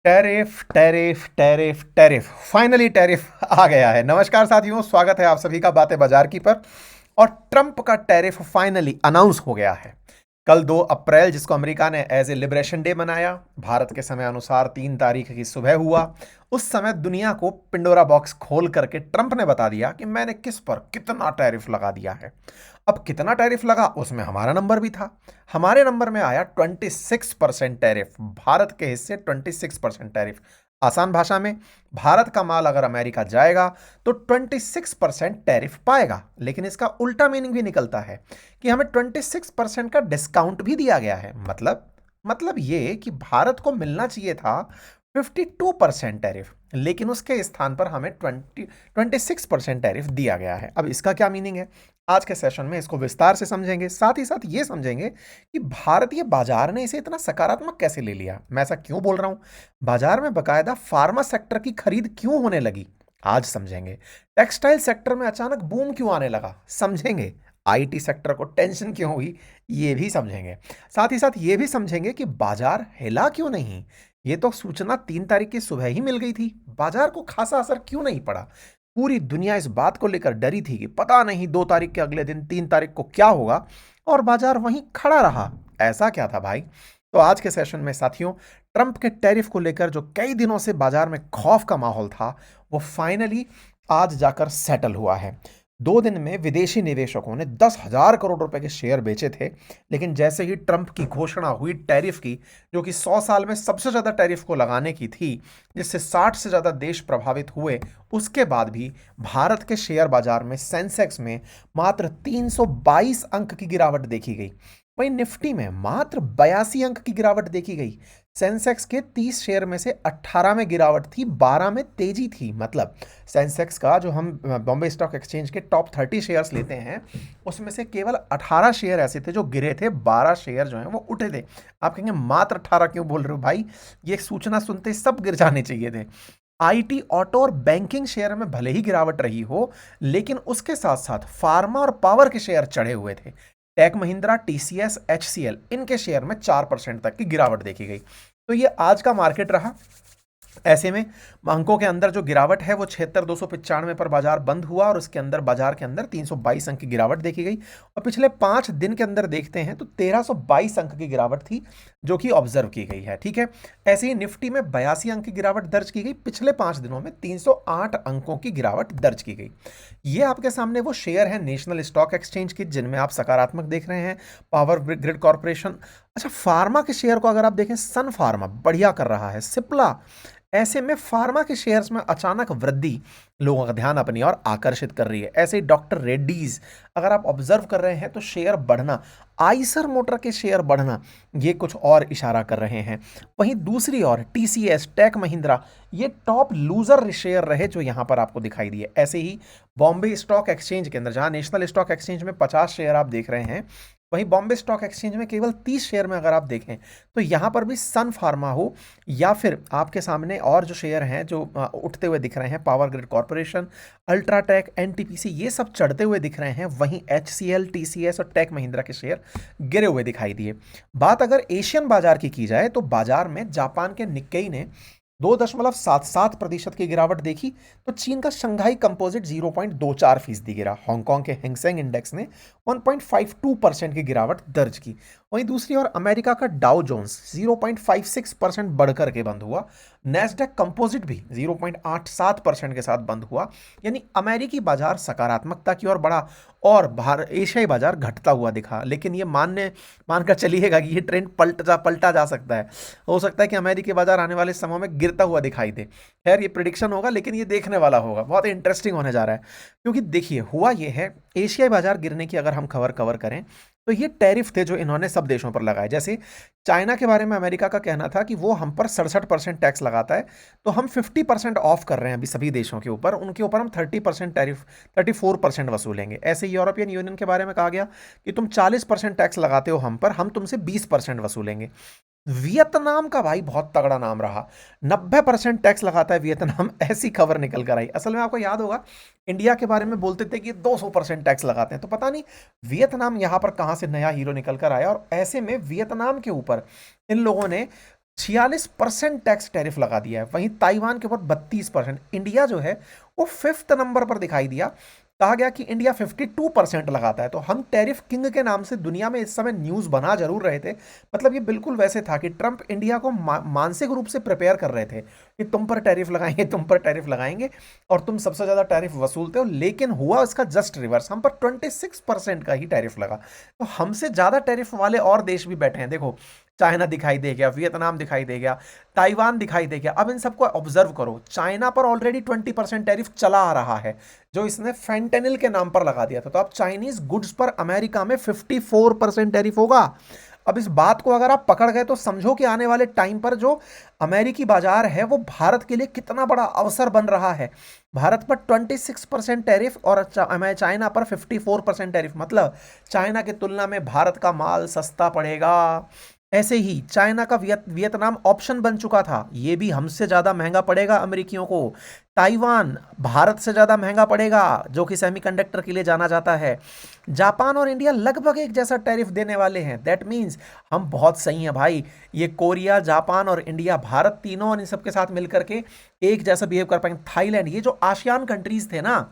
Tariff tariff tariff tariff finally tariff आ गया है। नमस्कार साथियों, स्वागत है आप सभी का बातें बाजार की पर। और ट्रंप का टैरिफ फाइनली अनाउंस हो गया है। कल 2 अप्रैल, जिसको अमेरिका ने एज ए लिबरेशन डे मनाया, भारत के समय अनुसार 3 तारीख की सुबह हुआ। उस समय दुनिया को पिंडोरा बॉक्स खोल करके ट्रंप ने बता दिया कि मैंने किस पर कितना टैरिफ लगा दिया है। अब कितना टैरिफ लगा उसमें हमारा नंबर भी था। हमारे नंबर में आया 26% टैरिफ, भारत के हिस्से 26% टैरिफ। आसान भाषा में, भारत का माल अगर अमेरिका जाएगा तो 26% टैरिफ पाएगा। लेकिन इसका उल्टा मीनिंग भी निकलता है कि हमें 26% का डिस्काउंट भी दिया गया है। मतलब ये कि भारत को मिलना चाहिए था 52% टैरिफ, लेकिन उसके स्थान पर हमें 26% टैरिफ दिया गया है। अब इसका क्या मीनिंग है, आज के सेशन में इसको विस्तार से समझेंगे। साथ ही साथ ये समझेंगे कि भारतीय बाजार ने इसे इतना सकारात्मक कैसे ले लिया। मैं ऐसा क्यों बोल रहा हूं, बाजार में बकायदा फार्मा सेक्टर की खरीद क्यों होने लगी, आज समझेंगे। टेक्सटाइल सेक्टर में अचानक बूम क्यों आने लगा, समझेंगे। आईटी सेक्टर को टेंशन क्यों हुई, ये भी समझेंगे। साथ ही साथ ये भी समझेंगे कि बाजार हिला क्यों नहीं। ये तो सूचना 3 तारीख की सुबह ही मिल गई थी, बाजार को खासा असर क्यों नहीं पड़ा। पूरी दुनिया इस बात को लेकर डरी थी कि पता नहीं 2 तारीख के अगले दिन 3 तारीख को क्या होगा, और बाजार वहीं खड़ा रहा। ऐसा क्या था भाई। तो आज के सेशन में साथियों, ट्रंप के टैरिफ को लेकर जो कई दिनों से बाजार में खौफ का माहौल था, वो फाइनली आज जाकर सेटल हुआ है। 2 दिन में विदेशी निवेशकों ने 10,000 करोड़ रुपए के शेयर बेचे थे। लेकिन जैसे ही ट्रंप की घोषणा हुई टैरिफ की, जो कि 100 साल में सबसे ज्यादा टैरिफ को लगाने की थी, जिससे 60 से ज्यादा देश प्रभावित हुए, उसके बाद भी भारत के शेयर बाजार में सेंसेक्स में मात्र 322 अंक की गिरावट देखी गई। वहीं निफ्टी में मात्र 82 अंक की गिरावट देखी गई। सेंसेक्स के 30 शेयर में से 18 में गिरावट थी, 12 में तेजी थी। मतलब सेंसेक्स का, जो हम बॉम्बे स्टॉक एक्सचेंज के टॉप 30 शेयर्स लेते हैं, उसमें से केवल 18 शेयर ऐसे थे जो गिरे थे, 12 शेयर जो हैं वो उठे थे। आप कहेंगे मात्र 18 क्यों बोल रहे हो भाई, ये सूचना सुनते ही सब गिर जाने चाहिए थे। आईटी, ऑटो और बैंकिंग शेयर में भले ही गिरावट रही हो, लेकिन उसके साथ साथ फार्मा और पावर के शेयर चढ़े हुए थे। टेक महिंद्रा, टीसीएस, एचसीएल, इनके शेयर में 4% तक की गिरावट देखी गई। तो ये आज का मार्केट रहा। ऐसे में अंकों के अंदर जो गिरावट है वो 76,295 पर बाजार बंद हुआ, और उसके अंदर बाजार के अंदर 322 अंक की गिरावट देखी गई। और पिछले 5 दिन के अंदर देखते हैं तो 1322 अंक की गिरावट थी, जो कि ऑब्जर्व की गई है। ठीक है। ऐसे ही निफ्टी में 82 अंक की गिरावट दर्ज की गई। पिछले 5 दिनों में 308 अंकों की गिरावट दर्ज की गई। ये आपके सामने वो शेयर है नेशनल स्टॉक एक्सचेंज की, जिनमें आप सकारात्मक देख रहे हैं। Power grid corporation. अच्छा, फार्मा के शेयर को अगर आप देखें, सन फार्मा बढ़िया कर रहा है, सिप्ला। ऐसे में फार्मा के शेयर्स में अचानक वृद्धि लोगों का ध्यान अपनी ओर आकर्षित कर रही है। ऐसे ही डॉक्टर रेड्डीज, अगर आप ऑब्जर्व कर रहे हैं तो शेयर बढ़ना, आइसर मोटर के शेयर बढ़ना, ये कुछ और इशारा कर रहे हैं। वहीं दूसरी ओर टीसीएस, टेक महिंद्रा, ये टॉप लूजर शेयर रहे जो यहां पर आपको दिखाई दिए। ऐसे ही बॉम्बे स्टॉक एक्सचेंज के अंदर, जहां नेशनल स्टॉक एक्सचेंज में 50 शेयर आप देख रहे हैं, वहीं बॉम्बे स्टॉक एक्सचेंज में केवल 30 शेयर में अगर आप देखें तो यहां पर भी सन फार्मा हो, या फिर आपके सामने और जो शेयर हैं जो उठते हुए दिख रहे हैं, power grid corporation, UltraTech, NTPC, ये सब चढ़ते हुए दिख रहे हैं। वहीं एचसीएल, टीसीएस और टेक महिंद्रा के शेयर गिरे हुए दिखाई दिए। बात अगर एशियन बाजार की की जाए तो बाजार में जापान के निक्केई ने 2.77% की गिरावट देखी, तो चीन का शंघाई कंपोजिट 0.24% गिरा। हांगकांग के हैंगसेंग इंडेक्स ने 1.52% की गिरावट दर्ज की। वहीं दूसरी ओर अमेरिका का डाउ जोन्स 0.56% बढ़कर के बंद हुआ। नेस्डेक कंपोजिट भी 0.87% के साथ बंद हुआ। यानी अमेरिकी बाजार सकारात्मकता की ओर बढ़ा, और एशियाई बाजार घटता हुआ दिखा। लेकिन ये मानकर चलिएगा कि ये ट्रेंड पलटा जा सकता है। हो सकता है कि अमेरिकी बाजार आने वाले समय में गिरता हुआ दिखाई दे। खैर, ये प्रिडिक्शन होगा, लेकिन ये देखने वाला होगा, बहुत इंटरेस्टिंग होने जा रहा है। क्योंकि देखिए, हुआ ये है, एशियाई बाजार गिरने की अगर हम खबर कवर करें तो ये टैरिफ थे जो इन्होंने सब देशों पर लगाए। जैसे चाइना के बारे में अमेरिका का कहना था कि वो हम पर 67% टैक्स लगाता है, तो हम 50% ऑफ कर रहे हैं अभी सभी देशों के ऊपर, उनके ऊपर हम 30% टैरिफ, 34% वसूलेंगे। ऐसे यूरोपियन यूनियन के बारे में कहा गया कि तुम 40% टैक्स लगाते हो हम पर, हम तुमसे 20% वसूलेंगे। वियतनाम का भाई बहुत तगड़ा नाम रहा, 90% टैक्स लगाता है वियतनाम, ऐसी खबर निकल कर आई। असल में आपको याद होगा, इंडिया के बारे में बोलते थे कि 200% टैक्स लगाते हैं, तो पता नहीं वियतनाम यहां पर कहां से नया हीरो निकल कर आया। और ऐसे में वियतनाम के ऊपर इन लोगों ने 46% टैक्स टैरिफ लगा दिया है। वहीं ताइवान के ऊपर 32%। इंडिया जो है वो 5th नंबर पर दिखाई दिया। कहा गया कि इंडिया 52% लगाता है। तो हम टैरिफ किंग के नाम से दुनिया में इस समय न्यूज़ बना जरूर रहे थे। मतलब ये बिल्कुल वैसे था कि ट्रंप इंडिया को मानसिक रूप से प्रिपेयर कर रहे थे कि तुम पर टैरिफ लगाएंगे, तुम पर टैरिफ लगाएंगे और तुम सबसे ज़्यादा टैरिफ वसूलते हो। लेकिन हुआ इसका जस्ट रिवर्स, हम पर 26% का ही टैरिफ लगा। तो हमसे ज़्यादा टैरिफ वाले और देश भी बैठे हैं। देखो, चाइना दिखाई दे गया, वियतनाम दिखाई दे गया, ताइवान दिखाई दे गया। अब इन सबको ऑब्जर्व करो, चाइना पर ऑलरेडी 20% टैरिफ चला आ रहा है जो इसने फेंटेनिल के नाम पर लगा दिया था। तो अब चाइनीज गुड्स पर अमेरिका में 54% टैरिफ होगा। अब इस बात को अगर आप पकड़ गए तो समझो कि आने वाले टाइम पर जो अमेरिकी बाजार है वो भारत के लिए कितना बड़ा अवसर बन रहा है। भारत पर 26% टैरिफ और चाइना पर 54% टैरिफ, मतलब चाइना की तुलना में भारत का माल सस्ता पड़ेगा। ऐसे ही चाइना का वियतनाम ऑप्शन बन चुका था, ये भी हमसे ज़्यादा महंगा पड़ेगा अमेरिकियों को। ताइवान भारत से ज़्यादा महंगा पड़ेगा, जो कि सेमीकंडक्टर के लिए जाना जाता है। जापान और इंडिया लगभग एक जैसा टैरिफ देने वाले हैं। दैट मीन्स हम बहुत सही हैं भाई। ये कोरिया, जापान और इंडिया, भारत, तीनों और इन सब के साथ मिलकर के एक जैसा बिहेव कर पाएंगे। थाईलैंड, ये जो आसियान कंट्रीज थे ना,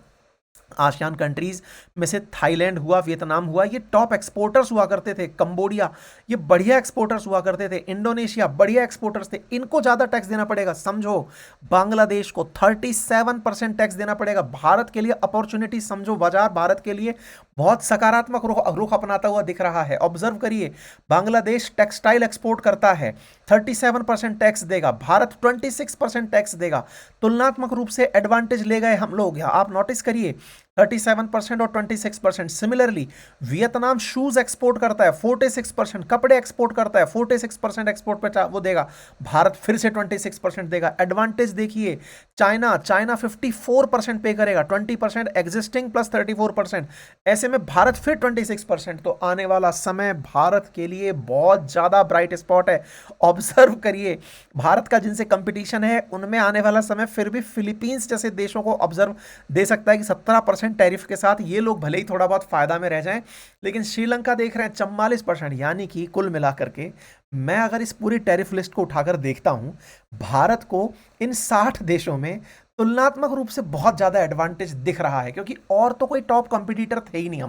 आसियान कंट्रीज में से थाईलैंड हुआ, वियतनाम हुआ, ये टॉप एक्सपोर्टर्स हुआ करते थे। कंबोडिया, ये बढ़िया एक्सपोर्टर्स हुआ करते थे। इंडोनेशिया बढ़िया एक्सपोर्टर्स थे। इनको ज़्यादा टैक्स देना पड़ेगा। समझो, बांग्लादेश को 37% टैक्स देना पड़ेगा। भारत के लिए अपॉर्चुनिटी समझो, बाजार भारत के लिए बहुत सकारात्मक रुख अपनाता हुआ दिख रहा है। ऑब्जर्व करिए, बांग्लादेश टेक्सटाइल एक्सपोर्ट करता है, 37% टैक्स देगा, भारत 26% टैक्स देगा। तुलनात्मक रूप से एडवांटेज ले गए हम लोग। यहाँ आप नोटिस करिए, 37% और 26%। सिमिलरली वियतनाम शूज एक्सपोर्ट करता है, 46%। कपड़े एक्सपोर्ट करता है, 46% एक्सपोर्ट पे वो देगा। भारत फिर से 26% देगा। एडवांटेज देखिए, चाइना 54% पे करेगा, 20% एग्जिस्टिंग प्लस 34%। ऐसे में भारत फिर 26%। तो आने वाला समय भारत के लिए बहुत ज्यादा ब्राइट स्पॉट है। ऑब्जर्व करिए, भारत का जिनसे कंपटीशन है उनमें आने वाला समय फिर भी फिलीपींस जैसे देशों को ऑब्जर्व दे सकता है कि 17% टैरिफ के साथ ये लोग भले ही थोड़ा बहुत फायदा में रह जाएं। लेकिन श्रीलंका देख रहे हैं 44%। यानी कि कुल मिलाकर के मैं अगर इस पूरी टैरिफ लिस्ट को उठाकर देखता हूं, भारत को इन 60 देशों में तुलनात्मक रूप से बहुत ज्यादा एडवांटेज दिख रहा है, क्योंकि और तो कोई टॉप कंपटीटर थे ही नहीं।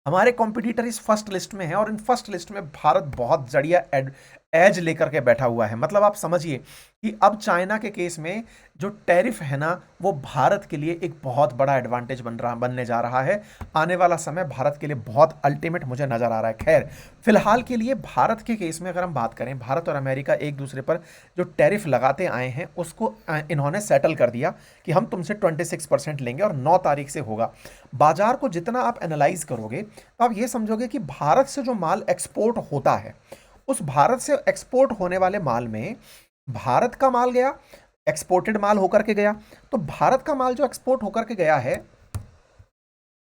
हमारे कंपटीटर इस फर्स्ट लिस्ट में है और इन फर्स्ट लिस्ट में भारत बहुत बढ़िया एज लेकर के बैठा हुआ है। मतलब आप समझिए कि अब चाइना के केस में जो टैरिफ है ना, वो भारत के लिए एक बहुत बड़ा एडवांटेज बनने जा रहा है। आने वाला समय भारत के लिए बहुत अल्टीमेट मुझे नजर आ रहा है। खैर, फिलहाल के लिए भारत के केस में अगर हम बात करें, भारत और अमेरिका एक दूसरे पर जो टैरिफ लगाते आए हैं उसको इन्होंने सेटल कर दिया कि हम तुमसे 26% लेंगे और 9 तारीख से होगा। बाजार को जितना आप एनालाइज करोगे तो आप ये समझोगे कि भारत से जो माल एक्सपोर्ट होता है, उस भारत से एक्सपोर्ट होने वाले माल में भारत का माल गया, एक्सपोर्टेड माल होकर के गया। तो भारत का माल जो एक्सपोर्ट होकर के गया है,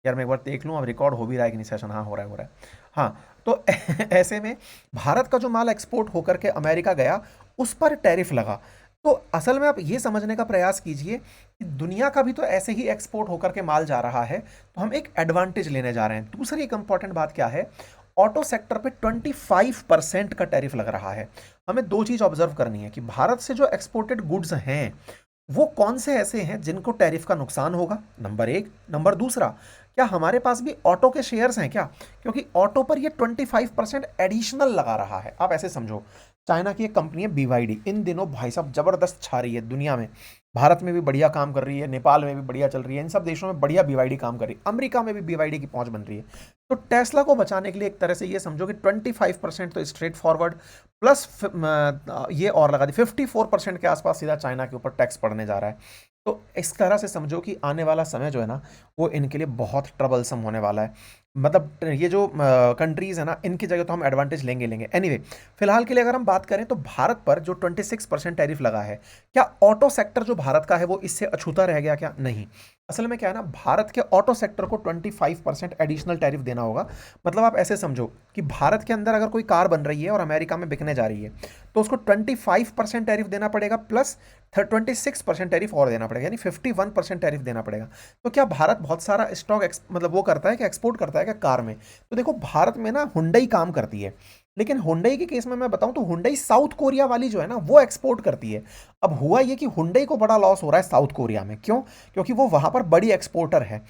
यार मैं एक बार देख लूं अब रिकॉर्ड हो भी रहा है कि नहीं सेशन। हाँ, हो रहा है, हो रहा है। हाँ, तो ऐसे में भारत का जो माल एक्सपोर्ट होकर के अमेरिका गया, उस पर टैरिफ लगा। तो असल में आप ये समझने का प्रयास कीजिए कि दुनिया का भी तो ऐसे ही एक्सपोर्ट होकर के माल जा रहा है, तो हम एक एडवांटेज लेने जा रहे हैं। दूसरी एक इंपॉर्टेंट बात क्या है, ऑटो सेक्टर पे 25% का टैरिफ लग रहा है। हमें दो चीज ऑब्जर्व करनी है कि भारत से जो एक्सपोर्टेड गुड्स हैं वो कौन से ऐसे हैं जिनको टैरिफ का नुकसान होगा, नंबर एक। नंबर दूसरा, क्या हमारे पास भी ऑटो के शेयर्स हैं क्या, क्योंकि ऑटो पर ये 25% एडिशनल लगा रहा है। आप ऐसे समझो, चाइना की एक कंपनी है BYD, इन दिनों भाई साहब जबरदस्त छा रही है दुनिया में। भारत में भी बढ़िया काम कर रही है, नेपाल में भी बढ़िया चल रही है, इन सब देशों में बढ़िया BYD काम कर रही है, अमेरिका में भी BYD की पहुंच बन रही है। तो टेस्ला को बचाने के लिए एक तरह से ये समझो कि 25% तो स्ट्रेट फॉरवर्ड प्लस ये और लगा दी, 54% के आसपास सीधा चाइना के ऊपर टैक्स पड़ने जा रहा है। तो इस तरह से समझो कि आने वाला समय जो है ना, वो इनके लिए बहुत ट्रबलसम होने वाला है। मतलब ये जो कंट्रीज है ना, इनकी जगह तो हम एडवांटेज लेंगे। एनीवे, फिलहाल के लिए अगर हम बात करें तो भारत पर जो 26% टैरिफ लगा है, क्या ऑटो सेक्टर जो भारत का है वो इससे अछूता रह गया क्या? नहीं। असल में क्या है ना, भारत के ऑटो सेक्टर को 25% एडिशनल टैरिफ देना होगा। मतलब आप ऐसे समझो कि भारत के अंदर अगर कोई कार बन रही है और अमेरिका में बिकने जा रही है, तो उसको 25% टैरिफ देना पड़ेगा प्लस 26% टैरिफ और देना पड़ेगा, यानी 51% टैरिफ देना पड़ेगा। तो क्या भारत बहुत सारा स्टॉक मतलब वो करता है कि एक्सपोर्ट करता है क्या कार में? तो देखो, भारत में ना हुंडई काम करती है, लेकिन हुंडई के केस में मैं बताऊं तो हुंडई साउथ कोरिया वाली जो है ना वो एक्सपोर्ट करती है। अब हुआ ये कि हुंडई को बड़ा लॉस हो रहा है साउथ कोरिया में, क्यों? क्योंकि वो वहां पर बड़ी एक्सपोर्टर है।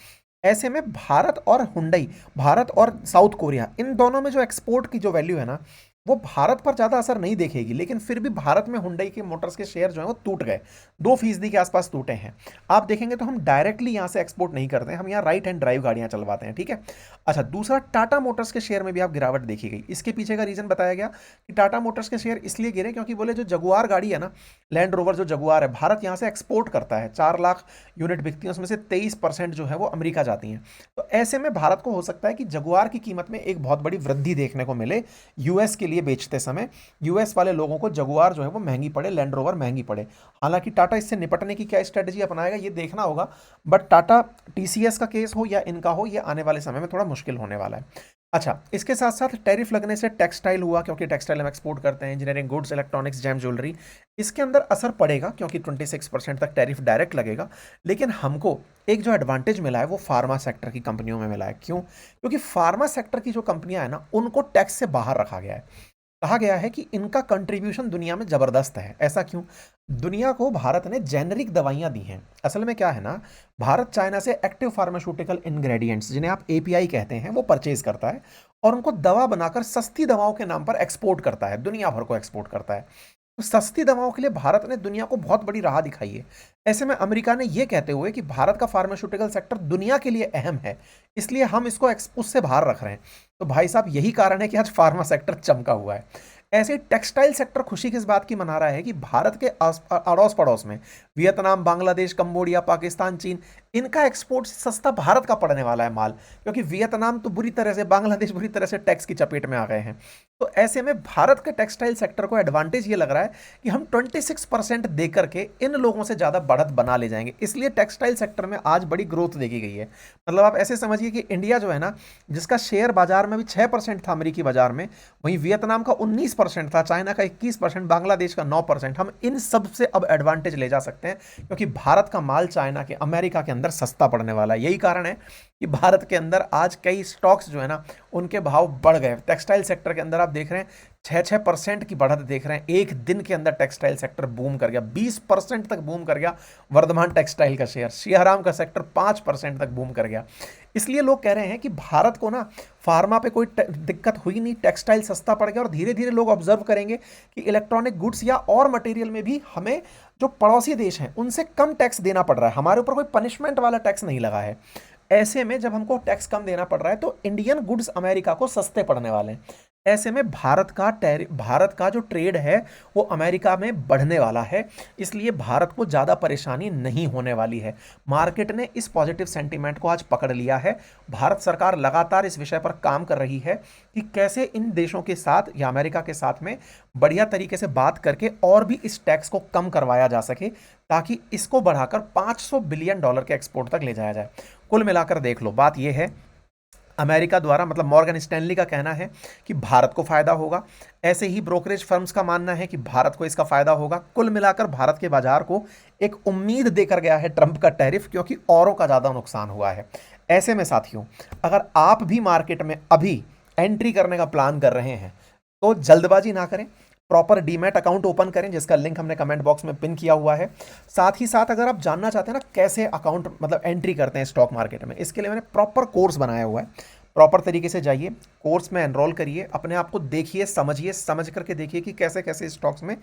ऐसे में भारत और हुंडई, भारत और साउथ कोरिया, इन दोनों में जो एक्सपोर्ट की जो वैल्यू है ना, वो भारत पर ज़्यादा असर नहीं देखेगी। लेकिन फिर भी भारत में हुंडई के मोटर्स के शेयर जो है वो टूट गए, 2% के आसपास टूटे हैं। आप देखेंगे तो हम डायरेक्टली यहाँ से एक्सपोर्ट नहीं करते हैं, हम यहाँ राइट हैंड ड्राइव गाड़ियाँ चलवाते हैं, ठीक है। अच्छा, दूसरा, टाटा मोटर्स के शेयर में भी आप गिरावट देखी गई। इसके पीछे का रीजन बताया गया कि टाटा मोटर्स के शेयर इसलिए गिरे क्योंकि बोले जो जगुआर गाड़ी है ना, लैंड रोवर जो जगुआर है, भारत यहाँ से एक्सपोर्ट करता है, 4 लाख यूनिट बिकती है, उसमें से 23% जो है वो अमेरिका जाती हैं। तो ऐसे में भारत को हो सकता है कि जगुआर की कीमत में एक बहुत बड़ी वृद्धि देखने को मिले यूएस के लिए बेचते समय। यूएस वाले लोगों को जगुआर जो है वो महंगी पड़े, लैंड रोवर महंगी पड़े। हालांकि टाटा इससे निपटने की क्या स्ट्रेटजी अपनाएगा ये देखना होगा, बट टाटा टीसीएस का केस हो या इनका हो, ये आने वाले समय में थोड़ा मुश्किल होने वाला है। अच्छा, इसके साथ साथ टैरिफ लगने से टेक्सटाइल हुआ, क्योंकि टेक्सटाइल हम एक्सपोर्ट करते हैं, engineering goods, electronics, gem jewellery, इसके अंदर असर पड़ेगा क्योंकि 26% तक टैरिफ डायरेक्ट लगेगा। लेकिन हमको एक जो एडवांटेज मिला है वो फार्मा सेक्टर की कंपनियों में मिला है। क्यों? क्योंकि फार्मा सेक्टर की जो कंपनियां हैं ना, उनको टैक्स से बाहर रखा गया है। कहा गया है कि इनका कंट्रीब्यूशन दुनिया में जबरदस्त है। ऐसा क्यों? दुनिया को भारत ने जेनरिक दवाइयां दी हैं। असल में क्या है ना, भारत चाइना से एक्टिव फार्मास्यूटिकल इंग्रेडिएंट्स, जिन्हें आप एपीआई कहते हैं, वो परचेज करता है और उनको दवा बनाकर सस्ती दवाओं के नाम पर एक्सपोर्ट करता है, दुनिया भर को एक्सपोर्ट करता है। तो सस्ती दवाओं के लिए भारत ने दुनिया को बहुत बड़ी राह दिखाई है। ऐसे में अमेरिका ने यह कहते हुए कि भारत का फार्मास्यूटिकल सेक्टर दुनिया के लिए अहम है, इसलिए हम इसको उससे बाहर रख रहे हैं। तो भाई साहब, यही कारण है कि आज फार्मा सेक्टर चमका हुआ है। ऐसे टेक्सटाइल सेक्टर खुशी किस बात की मना रहा है कि भारत के अड़ोस पड़ोस में वियतनाम, बांग्लादेश, कंबोडिया, पाकिस्तान, चीन, इनका एक्सपोर्ट सस्ता भारत का पड़ने वाला है माल, क्योंकि वियतनाम तो बुरी तरह से, बांग्लादेश बुरी तरह से टैक्स की चपेट में आ गए हैं। तो ऐसे में भारत के टेक्सटाइल सेक्टर को एडवांटेज ये लग रहा है कि हम 26% दे करके इन लोगों से ज़्यादा बढ़त बना ले जाएंगे, इसलिए टेक्सटाइल सेक्टर में आज बड़ी ग्रोथ देखी गई है। मतलब आप ऐसे समझिए कि इंडिया जो है ना, जिसका शेयर बाजार में भी 6% था अमेरिकी बाजार में, वहीं वियतनाम का 19% था, चाइना का 21%, बांग्लादेश का 9%, हम इन सब से अब एडवांटेज ले जा सकते हैं क्योंकि भारत का माल चाइना के, अमेरिका के अंदर सस्ता पड़ने वाला है। यही कारण है कि भारत के अंदर आज कई स्टॉक्स जो है ना, उनके भाव बढ़ गए। टेक्सटाइल सेक्टर के अंदर आप देख रहे हैं 6% की बढ़त देख रहे हैं। एक दिन के अंदर टेक्सटाइल सेक्टर बूम कर गया, 20% तक बूम कर गया वर्धमान टेक्सटाइल का शेयर, सियाराम का सेक्टर 5% तक बूम कर गया। इसलिए लोग कह रहे हैं कि भारत को ना फार्मा पे कोई दिक्कत हुई नहीं, टेक्सटाइल सस्ता पड़ गया, और धीरे धीरे लोग ऑब्जर्व करेंगे कि इलेक्ट्रॉनिक गुड्स या और मटेरियल में भी हमें जो पड़ोसी देश हैं उनसे कम टैक्स देना पड़ रहा है, हमारे ऊपर कोई पनिशमेंट वाला टैक्स नहीं लगा है। ऐसे में जब हमको टैक्स कम देना पड़ रहा है तो इंडियन गुड्स अमेरिका को सस्ते पड़ने वाले हैं। ऐसे में भारत का जो ट्रेड है वो अमेरिका में बढ़ने वाला है, इसलिए भारत को ज़्यादा परेशानी नहीं होने वाली है। मार्केट ने इस पॉजिटिव सेंटीमेंट को आज पकड़ लिया है। भारत सरकार लगातार इस विषय पर काम कर रही है कि कैसे इन देशों के साथ या अमेरिका के साथ में बढ़िया तरीके से बात करके और भी इस टैक्स को कम करवाया जा सके, ताकि इसको बढ़ाकर $500 बिलियन के एक्सपोर्ट तक ले जाया जाए। कुल मिलाकर देख लो, बात यह है, अमेरिका द्वारा, मतलब मॉर्गन स्टैनली का कहना है कि भारत को फायदा होगा, ऐसे ही ब्रोकरेज फर्म्स का मानना है कि भारत को इसका फायदा होगा। कुल मिलाकर भारत के बाजार को एक उम्मीद देकर गया है ट्रंप का टैरिफ, क्योंकि औरों का ज़्यादा नुकसान हुआ है। ऐसे में साथियों, अगर आप भी मार्केट में अभी एंट्री करने का प्लान कर रहे हैं तो जल्दबाजी ना करें, प्रॉपर डीमैट अकाउंट ओपन करें, जिसका लिंक हमने कमेंट बॉक्स में पिन किया हुआ है। साथ ही साथ अगर आप जानना चाहते हैं ना कैसे अकाउंट, मतलब एंट्री करते हैं स्टॉक मार्केट में, इसके लिए मैंने प्रॉपर कोर्स बनाया हुआ है। प्रॉपर तरीके से जाइए, कोर्स में एनरोल करिए, अपने आप को देखिए, समझिए, समझ करके देखिए कि कैसे कैसे स्टॉक्स में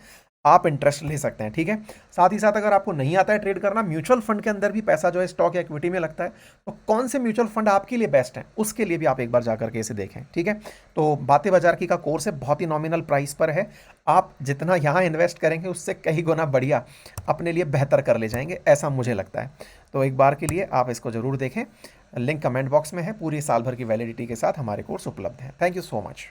आप इंटरेस्ट ले सकते हैं, ठीक है। साथ ही साथ अगर आपको नहीं आता है ट्रेड करना, म्यूचुअल फंड के अंदर भी पैसा जो है स्टॉक या इक्विटी में लगता है, तो कौन से म्यूचुअल फंड आपके लिए बेस्ट है, उसके लिए भी आप एक बार जाकर के इसे देखें, ठीक है। तो बातें बाजार की का कोर्स है, बहुत ही नॉमिनल प्राइस पर है। आप जितना यहाँ इन्वेस्ट करेंगे उससे कई गुना बढ़िया अपने लिए बेहतर कर ले जाएंगे, ऐसा मुझे लगता है। तो एक बार के लिए आप इसको ज़रूर देखें, लिंक कमेंट बॉक्स में है। पूरी साल भर की वैलिडिटी के साथ हमारे कोर्स उपलब्ध हैं। Thank you so much.